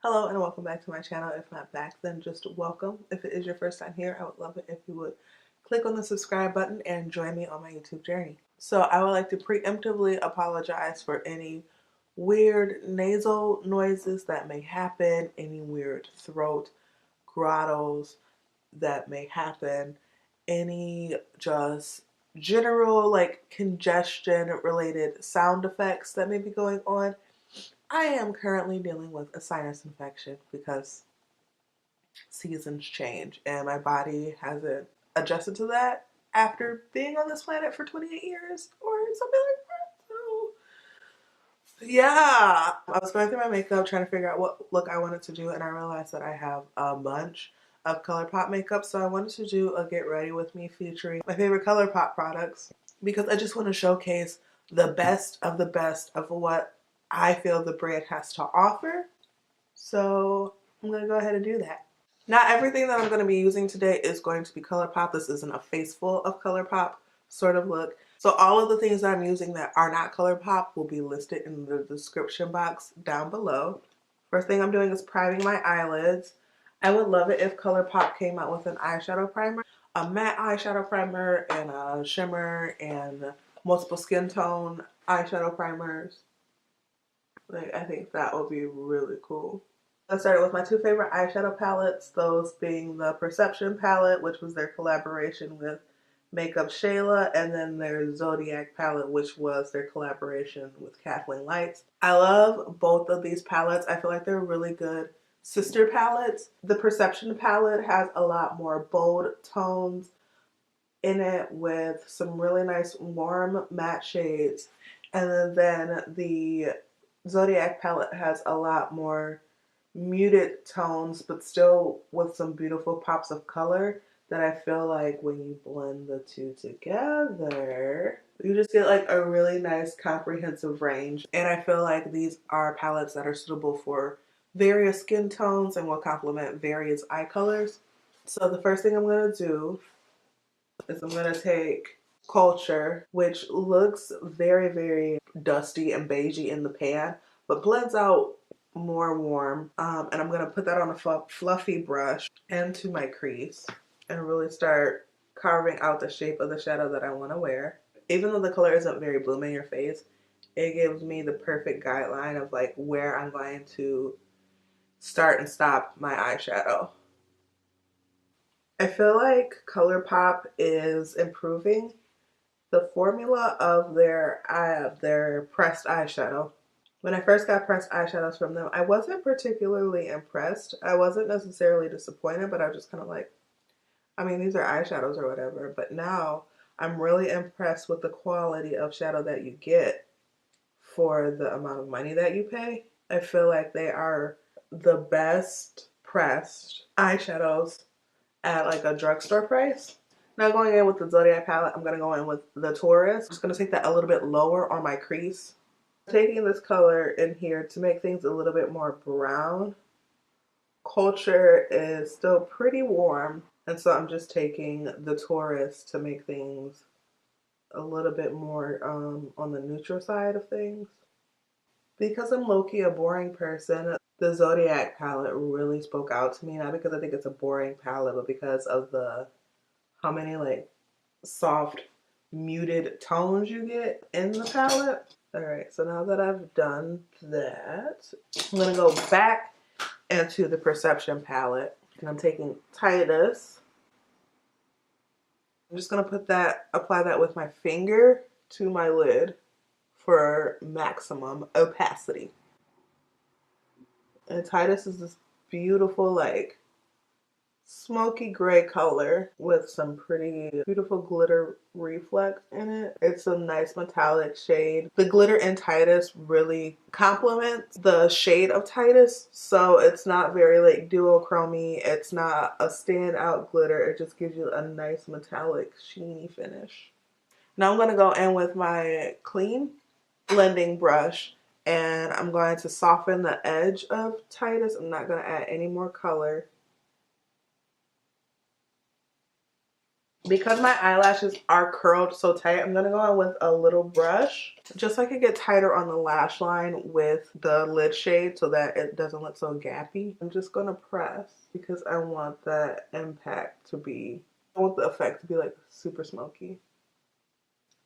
Hello and welcome back to my channel. If not back, then just welcome. If it is your first time here, I would love it if you would click on the subscribe button and join me on my YouTube journey. So I would like to preemptively apologize for any weird nasal noises that may happen, any weird throat grottos that may happen, any just general like congestion related sound effects that may be going on. I am currently dealing with a sinus infection because seasons change and my body hasn't adjusted to that after being on this planet for 28 years or something like that. So, yeah. I was going through my makeup trying to figure out what look I wanted to do, and I realized that I have a bunch of Colourpop makeup, so I wanted to do a get ready with me featuring my favorite Colourpop products because I just want to showcase the best of what I feel the brand has to offer. So I'm going to go ahead and do that. Not everything that I'm going to be using today is going to be Colourpop. This isn't a face full of Colourpop sort of look. So all of the things that I'm using that are not Colourpop will be listed in the description box down below. First thing I'm doing is priming my eyelids. I would love it if Colourpop came out with an eyeshadow primer. A matte eyeshadow primer and a shimmer and multiple skin tone eyeshadow primers. Like, I think that would be really cool. I started with my two favorite eyeshadow palettes, those being the Perception palette, which was their collaboration with Makeup Shayla, and then their Zodiac palette, which was their collaboration with Kathleen Lights. I love both of these palettes. I feel like they're really good sister palettes. The Perception palette has a lot more bold tones in it with some really nice warm matte shades, and then the Zodiac palette has a lot more muted tones but still with some beautiful pops of color that I feel like when you blend the two together, you just get like a really nice comprehensive range. And I feel like these are palettes that are suitable for various skin tones and will complement various eye colors. So the first thing I'm going to do is I'm going to take Culture, which looks very, very dusty and beigey in the pan, but blends out more warm. And I'm going to put that on a fluffy brush into my crease and really start carving out the shape of the shadow that I want to wear. Even though the color isn't very bloom in your face, it gives me the perfect guideline of like where I'm going to start and stop my eyeshadow. I feel like Colourpop is improving the formula of their pressed eyeshadow. When I first got pressed eyeshadows from them, I wasn't particularly impressed. I wasn't necessarily disappointed, but I was just kind of like, I mean, these are eyeshadows or whatever. But now I'm really impressed with the quality of shadow that you get for the amount of money that you pay. I feel like they are the best pressed eyeshadows at like a drugstore price. Now going in with the Zodiac palette, I'm going to go in with the Taurus. I'm just going to take that a little bit lower on my crease. Taking this color in here to make things a little bit more brown. Culture is still pretty warm, and so I'm just taking the Taurus to make things a little bit more on the neutral side of things. Because I'm low-key a boring person, the Zodiac palette really spoke out to me. Not because I think it's a boring palette, but because of how many like soft muted tones you get in the palette. Alright, so now that I've done that, I'm going to go back into the Perception palette. And I'm taking Titus. I'm just going to apply that with my finger to my lid for maximum opacity. And Titus is this beautiful, like, smoky gray color with some pretty beautiful glitter reflex in it. It's a nice metallic shade. The glitter in Titus really complements the shade of Titus, so it's not very like duochromy. It's not a standout glitter. It just gives you a nice metallic sheeny finish. Now I'm going to go in with my clean blending brush and I'm going to soften the edge of Titus. I'm not going to add any more color. Because my eyelashes are curled so tight, I'm going to go in with a little brush just so I can get tighter on the lash line with the lid shade so that it doesn't look so gappy. I'm just going to press because I want that impact to be, I want the effect to be like super smoky.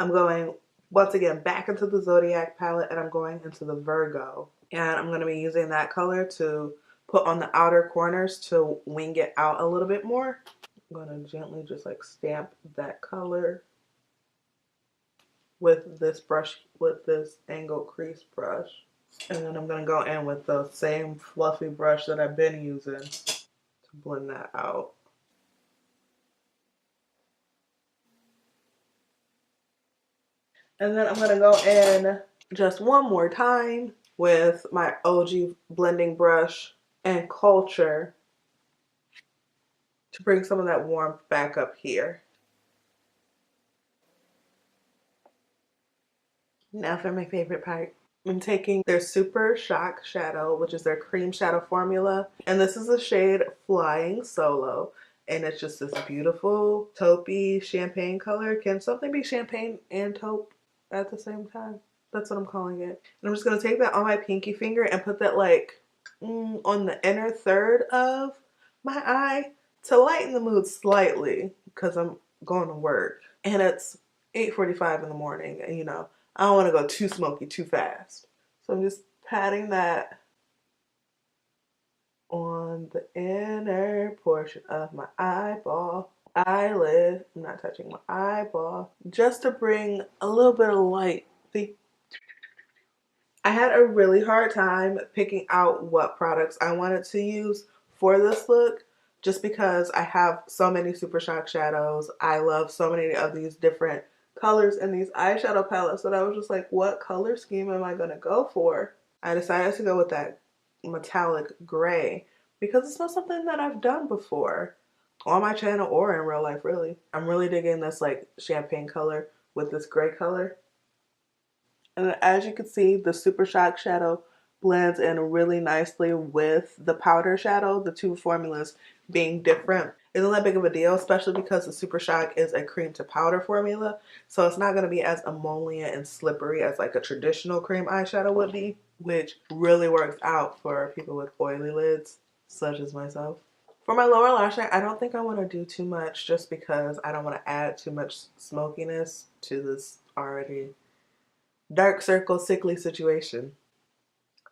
I'm going once again back into the Zodiac palette and I'm going into the Virgo. And I'm going to be using that color to put on the outer corners to wing it out a little bit more. I'm going to gently just like stamp that color with this brush, with this angled crease brush. And then I'm going to go in with the same fluffy brush that I've been using to blend that out. And then I'm going to go in just one more time with my OG blending brush and Culture to bring some of that warmth back up here. Now for my favorite part. I'm taking their Super Shock Shadow, which is their cream shadow formula. And this is the shade Flying Solo. And it's just this beautiful taupey champagne color. Can something be champagne and taupe at the same time? That's what I'm calling it. And I'm just going to take that on my pinky finger and put that like on the inner third of my eye to lighten the mood slightly because I'm going to work. And it's 8:45 in the morning and you know, I don't want to go too smoky too fast. So I'm just patting that on the inner portion of my eyeball, eyelid. I'm not touching my eyeball. Just to bring a little bit of light. See? I had a really hard time picking out what products I wanted to use for this look just because I have so many Super Shock shadows. I love so many of these different colors in these eyeshadow palettes that I was just like, what color scheme am I going to go for? I decided to go with that metallic gray because it's not something that I've done before on my channel or in real life really. I'm really digging this like champagne color with this gray color. And as you can see, the Super Shock shadow blends in really nicely with the powder shadow, the two formulas being different. Isn't that big of a deal, especially because the Super Shock is a cream to powder formula. So it's not going to be as emollient and slippery as like a traditional cream eyeshadow would be, which really works out for people with oily lids, such as myself. For my lower lash line, I don't think I want to do too much just because I don't want to add too much smokiness to this already dark circle sickly situation.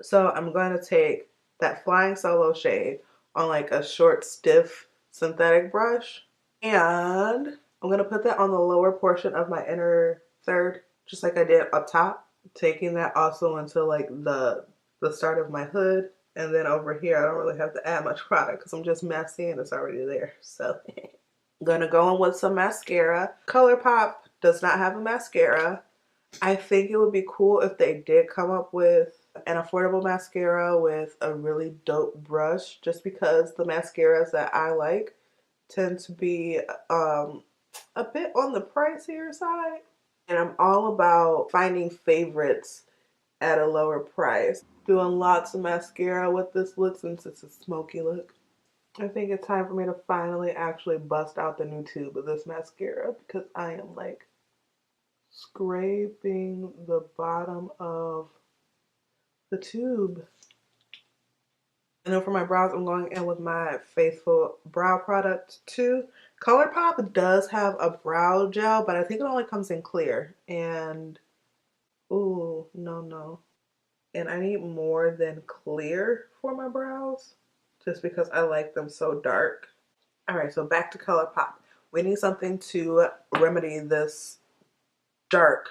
So I'm going to take that Flying Solo shade on like a short stiff synthetic brush and I'm going to put that on the lower portion of my inner third just like I did up top, taking that also into like the start of my hood. And then over here I don't really have to add much product because I'm just messy and it's already there. So I'm going to go in with some mascara. Colourpop does not have a mascara. I think it would be cool if they did come up with an affordable mascara with a really dope brush just because the mascaras that I like tend to be a bit on the pricier side. And I'm all about finding favorites at a lower price. Doing lots of mascara with this look since it's a smoky look. I think it's time for me to finally actually bust out the new tube of this mascara because I am like scraping the bottom of the tube. And then for my brows, I'm going in with my Faithful brow product too. Colourpop does have a brow gel, but I think it only comes in clear. And, ooh, no. And I need more than clear for my brows, just because I like them so dark. Alright, so back to Colourpop. We need something to remedy this dark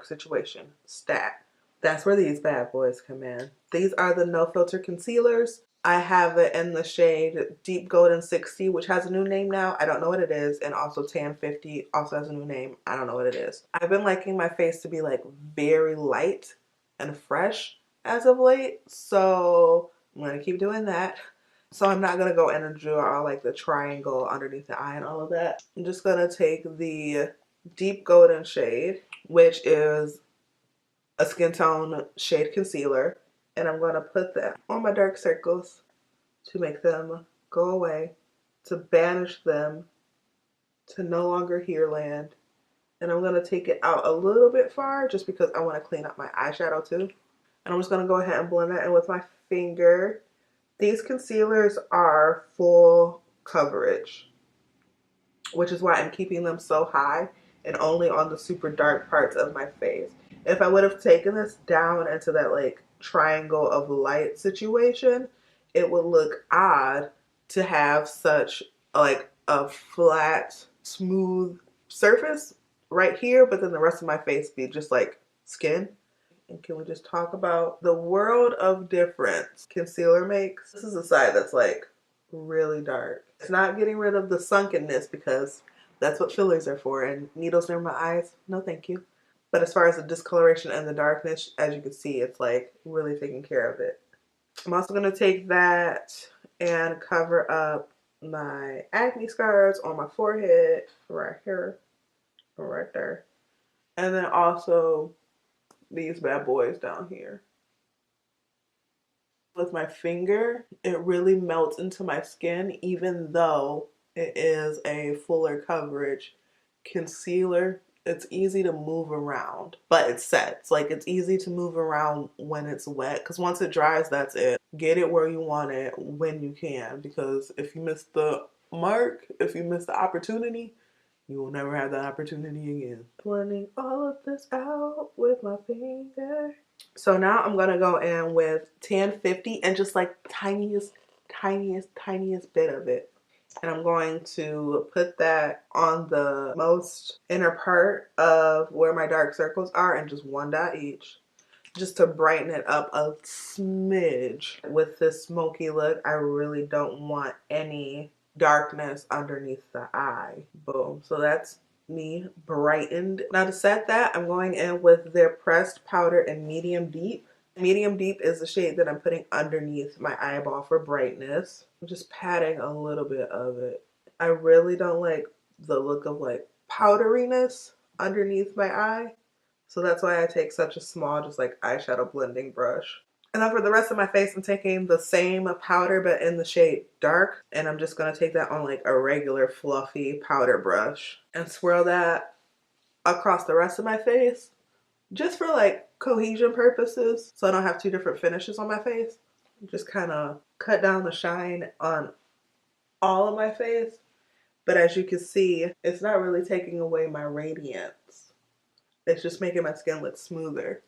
situation. Stat. That's where these bad boys come in. These are the No Filter Concealers. I have it in the shade Deep Golden 60, which has a new name now. I don't know what it is. And also Tan 50 also has a new name. I don't know what it is. I've been liking my face to be like very light and fresh as of late. So I'm going to keep doing that. So I'm not going to go in and draw like the triangle underneath the eye and all of that. I'm just going to take the Deep Golden shade, which is a skin tone shade concealer, and I'm going to put that on my dark circles to make them go away, to banish them to no longer here land. And I'm going to take it out a little bit far just because I want to clean up my eyeshadow too. And I'm just going to go ahead and blend that in with my finger. These concealers are full coverage, which is why I'm keeping them so high and only on the super dark parts of my face. If I would have taken this down into that like triangle of light situation, it would look odd to have such like a flat, smooth surface right here, but then the rest of my face be just like skin. And can we just talk about the world of difference concealer makes? This is a side that's like really dark. It's not getting rid of the sunkenness because that's what fillers are for, and needles near my eyes, no thank you. But as far as the discoloration and the darkness, as you can see, it's like really taking care of it. I'm also going to take that and cover up my acne scars on my forehead, right here, right there. And then also these bad boys down here. With my finger, it really melts into my skin, even though it is a fuller coverage concealer. It's easy to move around, but it sets. Like, it's easy to move around when it's wet, because once it dries, that's it. Get it where you want it when you can, because if you miss the mark, if you miss the opportunity, you will never have that opportunity again. Blending all of this out with my finger. So now I'm going to go in with 1050 and just like tiniest bit of it. And I'm going to put that on the most inner part of where my dark circles are, and just one dot each, just to brighten it up a smidge. With this smoky look, I really don't want any darkness underneath the eye. Boom. So that's me brightened. Now to set that, I'm going in with their pressed powder in medium deep. Medium deep is the shade that I'm putting underneath my eyeball for brightness. I'm just patting a little bit of it. I really don't like the look of like powderiness underneath my eye. So that's why I take such a small, just like eyeshadow blending brush. And then for the rest of my face, I'm taking the same powder, but in the shade dark. And I'm just going to take that on like a regular fluffy powder brush and swirl that across the rest of my face, just for like cohesion purposes, so I don't have two different finishes on my face. Just kind of cut down the shine on all of my face. But as you can see, it's not really taking away my radiance. It's just making my skin look smoother.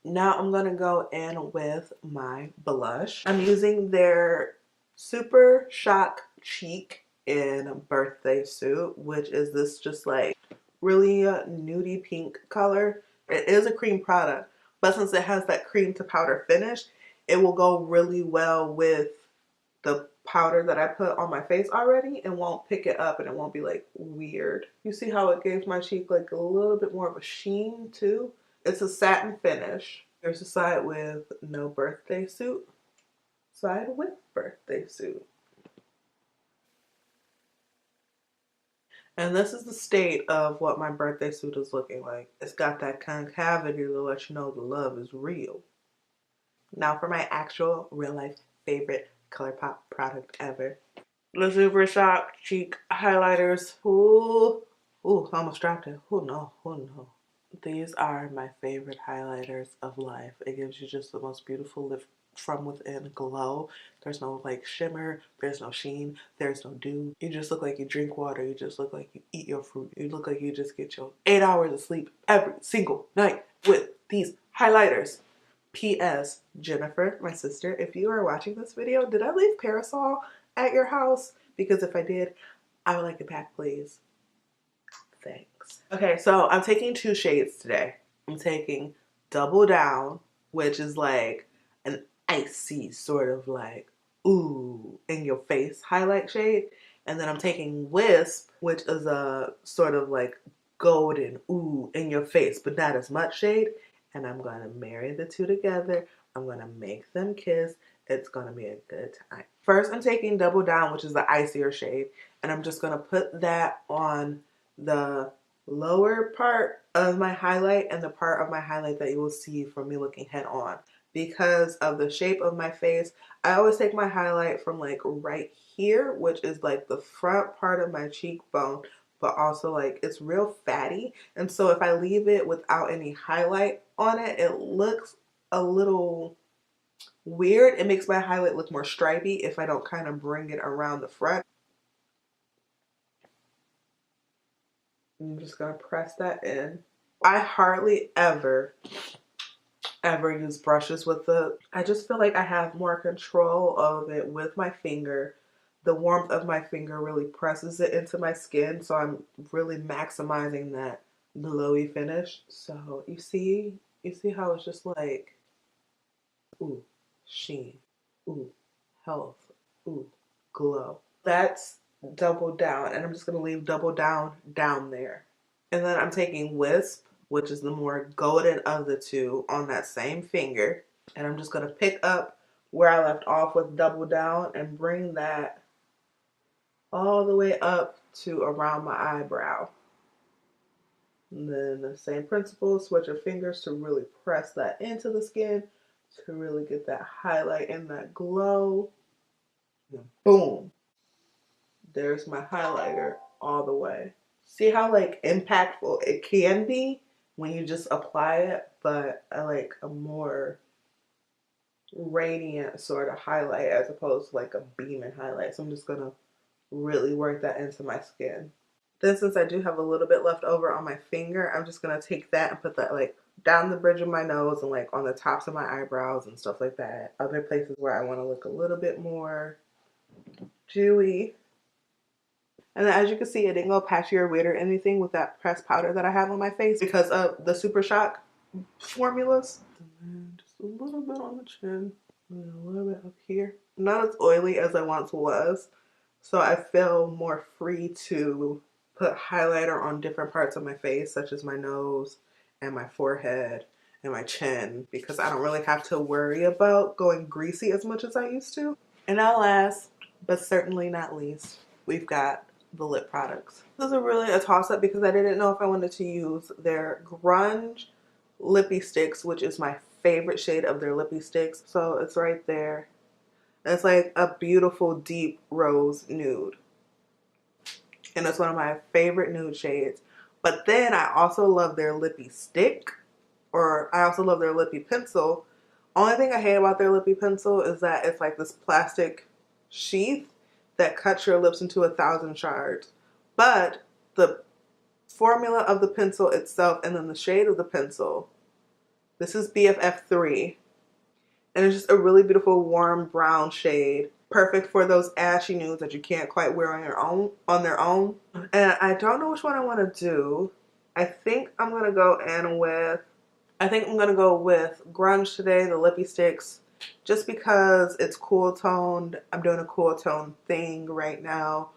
Now I'm going to go in with my blush. I'm using their Super Shock Cheek in Birthday Suit, which is this just like really nudie pink color. It is a cream product, but since it has that cream to powder finish, it will go really well with the powder that I put on my face already and won't pick it up, and it won't be like weird. You see how it gave my cheek like a little bit more of a sheen too? It's a satin finish. Here's the side with no birthday suit, side with birthday suit. And this is the state of what my birthday suit is looking like. It's got that concavity to let you know the love is real. Now for my actual real life favorite Colourpop product ever. The Super Shock Cheek Highlighters. Ooh, almost dropped it. Oh no. These are my favorite highlighters of life. It gives you just the most beautiful lift from within glow. There's no like shimmer, there's no sheen, there's no dew. You just look like you drink water. You just look like you eat your fruit. You look like you just get your 8 hours of sleep every single night with these highlighters. P.S. Jennifer, my sister, if you are watching this video, did I leave Parasol at your house? Because if I did, I would like it back, please. Thanks. Okay, so I'm taking 2 shades today. I'm taking Double Down, which is like an icy sort of like ooh in your face highlight shade, and then I'm taking Wisp, which is a sort of like golden ooh in your face but not as much shade, and I'm gonna marry the two together. I'm gonna make them kiss. It's gonna be a good time. First, I'm taking Double Down, which is the icier shade, and I'm just gonna put that on the lower part of my highlight and the part of my highlight that you will see from me looking head on, because of the shape of my face. I always take my highlight from like right here, which is like the front part of my cheekbone, but also like it's real fatty. And so if I leave it without any highlight on it, it looks a little weird. It makes my highlight look more stripy if I don't kind of bring it around the front. I'm just gonna press that in. I hardly ever use brushes with the, I just feel like I have more control of it with my finger. The warmth of my finger really presses it into my skin, so I'm really maximizing that glowy finish. So you see how it's just like, ooh, sheen, ooh, health, ooh, glow. That's double down, and I'm just gonna leave double down down there. And then I'm taking Wisp, which is the more golden of the two, on that same finger. And I'm just going to pick up where I left off with double down and bring that all the way up to around my eyebrow. And then the same principle, switch your fingers to really press that into the skin to really get that highlight and that glow. And boom. There's my highlighter all the way. See how like impactful it can be when you just apply it, but I like a more radiant sort of highlight as opposed to like a beaming highlight. So I'm just gonna really work that into my skin. Then since I do have a little bit left over on my finger, I'm just gonna take that and put that like down the bridge of my nose and like on the tops of my eyebrows and stuff like that. Other places where I want to look a little bit more dewy. And then as you can see, it didn't go patchy or weird or anything with that pressed powder that I have on my face because of the Super Shock formulas. And then just a little bit on the chin and a little bit up here. Not as oily as I once was, so I feel more free to put highlighter on different parts of my face, such as my nose and my forehead and my chin, because I don't really have to worry about going greasy as much as I used to. And now last, but certainly not least, we've got the lip products. This is really a toss-up because I didn't know if I wanted to use their Grunge Lippie Stix, which is my favorite shade of their Lippie Stix. So it's right there. It's like a beautiful deep rose nude. And it's one of my favorite nude shades. But then I also love their Lippie Stick, or I also love their Lippie Pencil. Only thing I hate about their Lippie Pencil is that it's like this plastic sheath that cuts your lips into 1,000 shards. But the formula of the pencil itself and then the shade of the pencil, this is BFF3. And it's just a really beautiful warm brown shade. Perfect for those ashy nudes that you can't quite wear on their own. And I don't know which one I want to do. I think I'm going to go with Grunge today, the Lippie Stix. Just because it's cool toned. I'm doing a cool tone thing right now.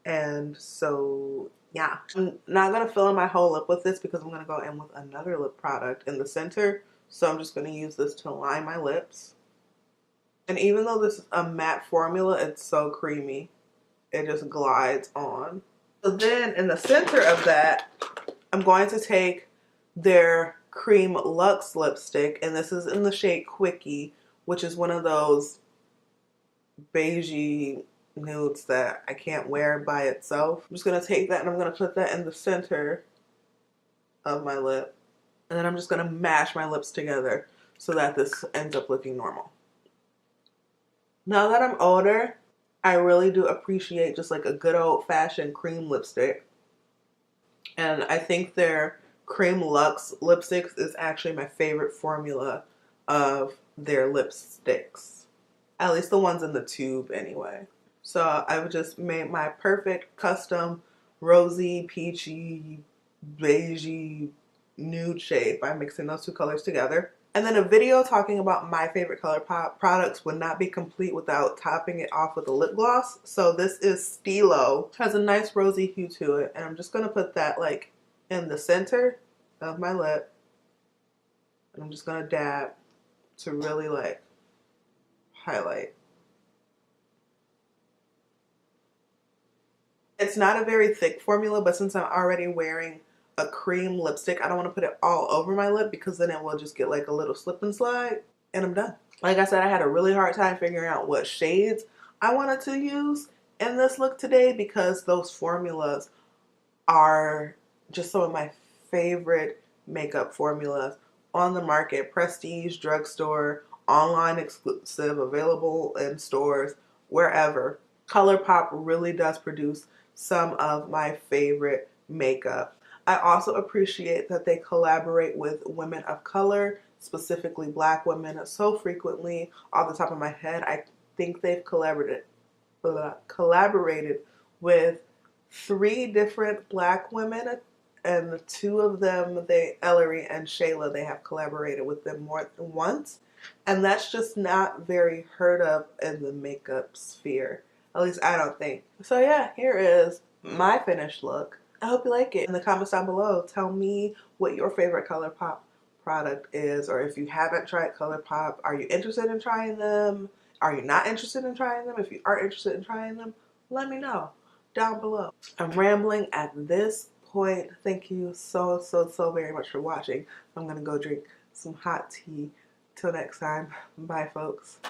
And so, yeah. I'm not going to fill in my whole lip with this because I'm going to go in with another lip product in the center. So I'm just going to use this to line my lips. And even though this is a matte formula, it's so creamy. It just glides on. So then in the center of that, I'm going to take their Creme Luxe lipstick. And this is in the shade Quickie, which is one of those beigey nudes that I can't wear by itself. I'm just going to take that and I'm going to put that in the center of my lip. And then I'm just going to mash my lips together so that this ends up looking normal. Now that I'm older, I really do appreciate just like a good old-fashioned cream lipstick. And I think their Creme Luxe lipsticks is actually my favorite formula of their lipsticks. At least the ones in the tube anyway. So I've just made my perfect custom rosy, peachy, beigey nude shade by mixing those two colors together. And then a video talking about my favorite Colourpop products would not be complete without topping it off with a lip gloss. So this is Steelo. It has a nice rosy hue to it. And I'm just going to put that like in the center of my lip. And I'm just going to dab to really like highlight. It's not a very thick formula, but since I'm already wearing a cream lipstick, I don't want to put it all over my lip because then it will just get like a little slip and slide. and I'm done. Like I said, I had a really hard time figuring out what shades I wanted to use in this look today because those formulas are just some of my favorite makeup formulas on the market. Prestige, drugstore, online exclusive, available in stores, wherever. Colourpop really does produce some of my favorite makeup. I also appreciate that they collaborate with women of color, specifically Black women, so frequently. Off the top of my head, I think they've collaborated with 3 different Black women, and 2 of them, Ellery and Shayla, they have collaborated with them more than once, and that's just not very heard of in the makeup sphere. At least I don't think. So yeah, here is my finished look. I hope you like it. In the comments down below, tell me what your favorite Colourpop product is, or if you haven't tried Colourpop, are you interested in trying them? Are you not interested in trying them? If you are interested in trying them, let me know down below. I'm rambling at this point. Thank you so very much for watching. I'm gonna go drink some hot tea. Till next time, bye folks.